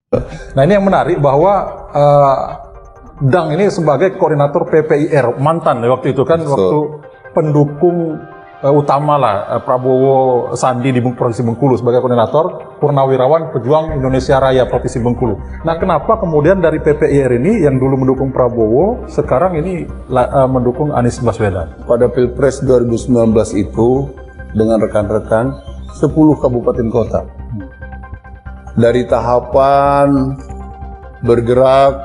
Nah, ini yang menarik bahwa Dang ini sebagai koordinator PPIR mantan waktu itu kan, waktu pendukung utama lah Prabowo Sandi di Provinsi Bengkulu sebagai koordinator Purnawirawan Pejuang Indonesia Raya Provinsi Bengkulu. Nah, kenapa kemudian dari PPIR ini yang dulu mendukung Prabowo sekarang ini mendukung Anies Baswedan? Pada Pilpres 2019 itu dengan rekan-rekan 10 kabupaten kota. Dari tahapan bergerak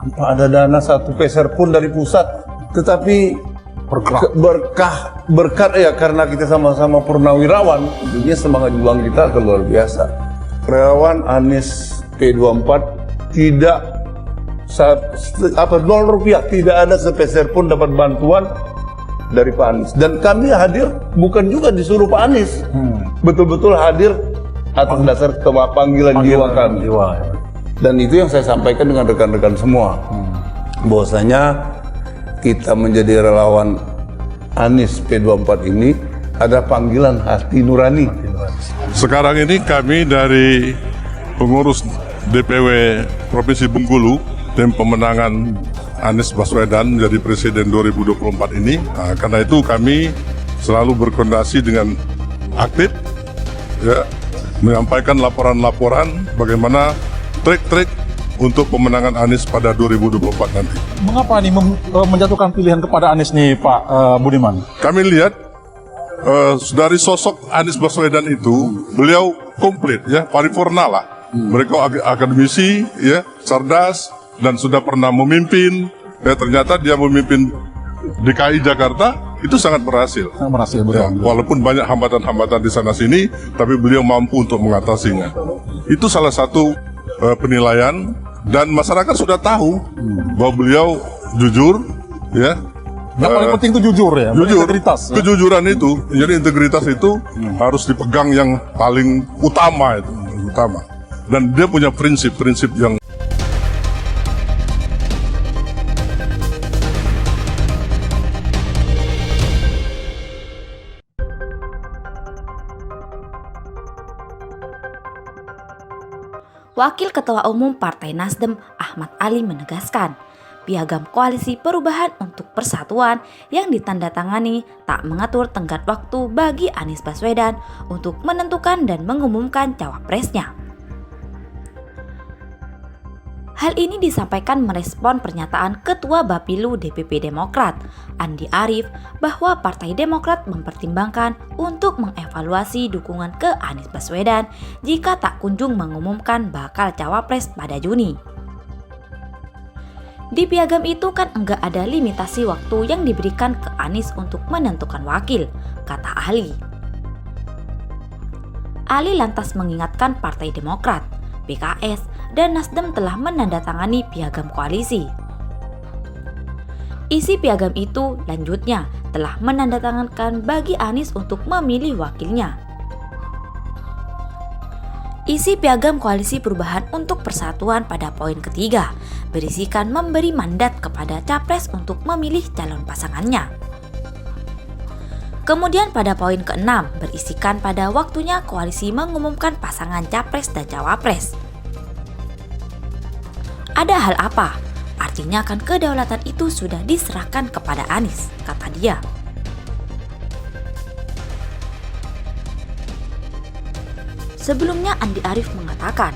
tanpa ada dana satu peser pun dari pusat, tetapi berkat ya karena kita sama-sama purnawirawan, tentunya semangat juang kita luar biasa. Relawan Anies P24 tidak 0 rupiah, tidak ada sepeser pun dapat bantuan dari Pak Anies. Dan kami hadir bukan juga disuruh Pak Anies, betul-betul hadir atas dasar panggilan jiwa kami. Dan itu yang saya sampaikan dengan rekan-rekan semua, bahwasanya kita menjadi relawan Anies P24 ini ada panggilan hati nurani. Sekarang ini kami dari pengurus DPW Provinsi Bengkulu, tim pemenangan Anies Baswedan menjadi Presiden 2024 ini. Nah, karena itu kami selalu berkoordinasi dengan aktif, ya, menyampaikan laporan-laporan bagaimana trik-trik untuk pemenangan Anies pada 2024 nanti. Mengapa nih menjatuhkan pilihan kepada Anies nih, Pak Budiman? Kami lihat dari sosok Anies Baswedan itu, beliau komplit, ya, paripurna lah. Mereka akademisi, ya, cerdas, dan sudah pernah memimpin. Ya, ternyata dia memimpin DKI Jakarta itu sangat berhasil. Berhasil, betul. Ya, walaupun banyak hambatan-hambatan di sana sini, tapi beliau mampu untuk mengatasinya. Itu salah satu penilaian, dan masyarakat sudah tahu bahwa beliau jujur, ya. Yang paling penting itu jujur, ya. Jujur, integritas. Ya? Kejujuran itu, jadi integritas itu harus dipegang yang paling utama itu, utama. Dan dia punya prinsip-prinsip yang Wakil Ketua Umum Partai Nasdem Ahmad Ali menegaskan, Piagam Koalisi Perubahan untuk Persatuan yang ditandatangani tak mengatur tenggat waktu bagi Anies Baswedan untuk menentukan dan mengumumkan cawapresnya. Hal ini disampaikan merespon pernyataan Ketua Bapilu DPP Demokrat, Andi Arief, bahwa Partai Demokrat mempertimbangkan untuk mengevaluasi dukungan ke Anies Baswedan jika tak kunjung mengumumkan bakal cawapres pada Juni. Di piagam itu kan enggak ada limitasi waktu yang diberikan ke Anies untuk menentukan wakil, kata Ali. Ali lantas mengingatkan Partai Demokrat, PKS, dan Nasdem telah menandatangani piagam koalisi. Isi piagam itu lanjutnya telah menandatangankan bagi Anies untuk memilih wakilnya. Isi piagam Koalisi Perubahan untuk Persatuan pada poin ketiga berisikan memberi mandat kepada capres untuk memilih calon pasangannya. Kemudian pada poin ke-6 berisikan pada waktunya koalisi mengumumkan pasangan capres dan cawapres. Ada hal apa? Artinya kan kedaulatan itu sudah diserahkan kepada Anies, kata dia. Sebelumnya Andi Arief mengatakan,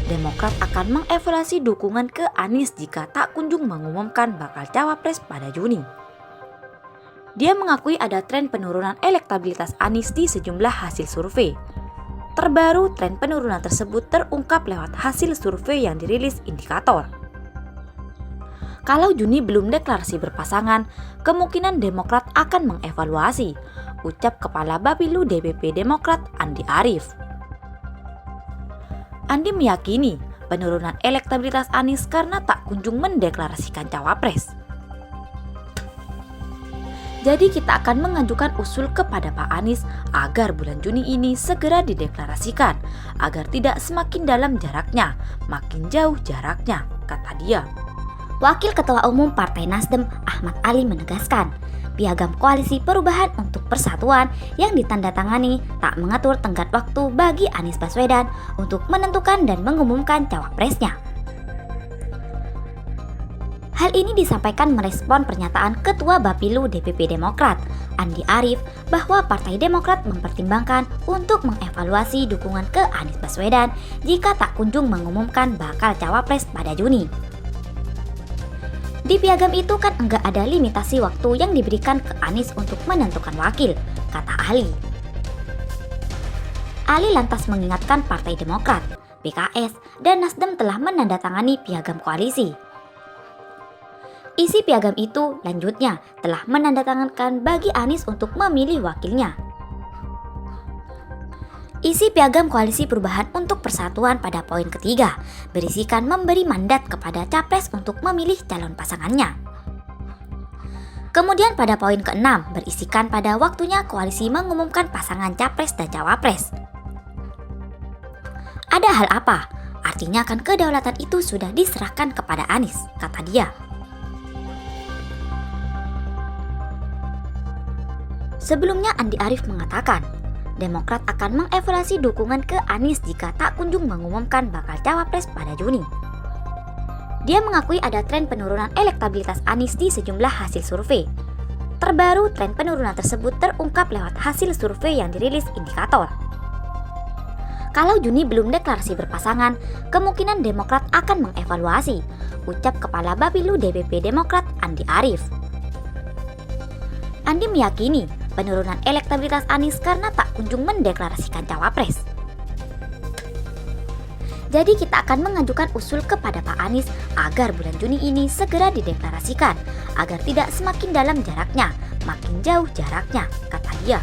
Demokrat akan mengevaluasi dukungan ke Anies jika tak kunjung mengumumkan bakal cawapres pada Juni. Dia mengakui ada tren penurunan elektabilitas Anies di sejumlah hasil survei. Terbaru, tren penurunan tersebut terungkap lewat hasil survei yang dirilis indikator. Kalau Juni belum deklarasi berpasangan, kemungkinan Demokrat akan mengevaluasi, ucap Kepala Bapilu DPP Demokrat Andi Arief. Andi meyakini penurunan elektabilitas Anies karena tak kunjung mendeklarasikan cawapres. Jadi kita akan mengajukan usul kepada Pak Anies agar bulan Juni ini segera dideklarasikan, agar tidak semakin dalam jaraknya, makin jauh jaraknya, kata dia. Wakil Ketua Umum Partai Nasdem Ahmad Ali menegaskan, Piagam Koalisi Perubahan untuk Persatuan yang ditandatangani tak mengatur tenggat waktu bagi Anies Baswedan untuk menentukan dan mengumumkan cawapresnya. Hal ini disampaikan merespon pernyataan Ketua Bapilu DPP Demokrat, Andi Arief, bahwa Partai Demokrat mempertimbangkan untuk mengevaluasi dukungan ke Anies Baswedan jika tak kunjung mengumumkan bakal cawapres pada Juni. Di piagam itu kan enggak ada limitasi waktu yang diberikan ke Anies untuk menentukan wakil, kata Ali. Ali lantas mengingatkan Partai Demokrat, PKS, dan Nasdem telah menandatangani piagam koalisi. Isi piagam itu lanjutnya telah menandatangankan bagi Anies untuk memilih wakilnya. Isi piagam Koalisi Perubahan untuk Persatuan pada poin ketiga berisikan memberi mandat kepada capres untuk memilih calon pasangannya. Kemudian pada poin ke-6 berisikan pada waktunya koalisi mengumumkan pasangan capres dan cawapres. Ada hal apa? Artinya kan kedaulatan itu sudah diserahkan kepada Anies, kata dia. Sebelumnya Andi Arief mengatakan, Demokrat akan mengevaluasi dukungan ke Anies jika tak kunjung mengumumkan bakal cawapres pada Juni. Dia mengakui ada tren penurunan elektabilitas Anies di sejumlah hasil survei. Terbaru, tren penurunan tersebut terungkap lewat hasil survei yang dirilis Indikator. Kalau Juni belum deklarasi berpasangan, kemungkinan Demokrat akan mengevaluasi, ucap Kepala Bapilu DPP Demokrat Andi Arief. Andi meyakini penurunan elektabilitas Anies karena tak kunjung mendeklarasikan cawapres. Jadi kita akan mengajukan usul kepada Pak Anies agar bulan Juni ini segera dideklarasikan, agar tidak semakin dalam jaraknya, makin jauh jaraknya, kata dia.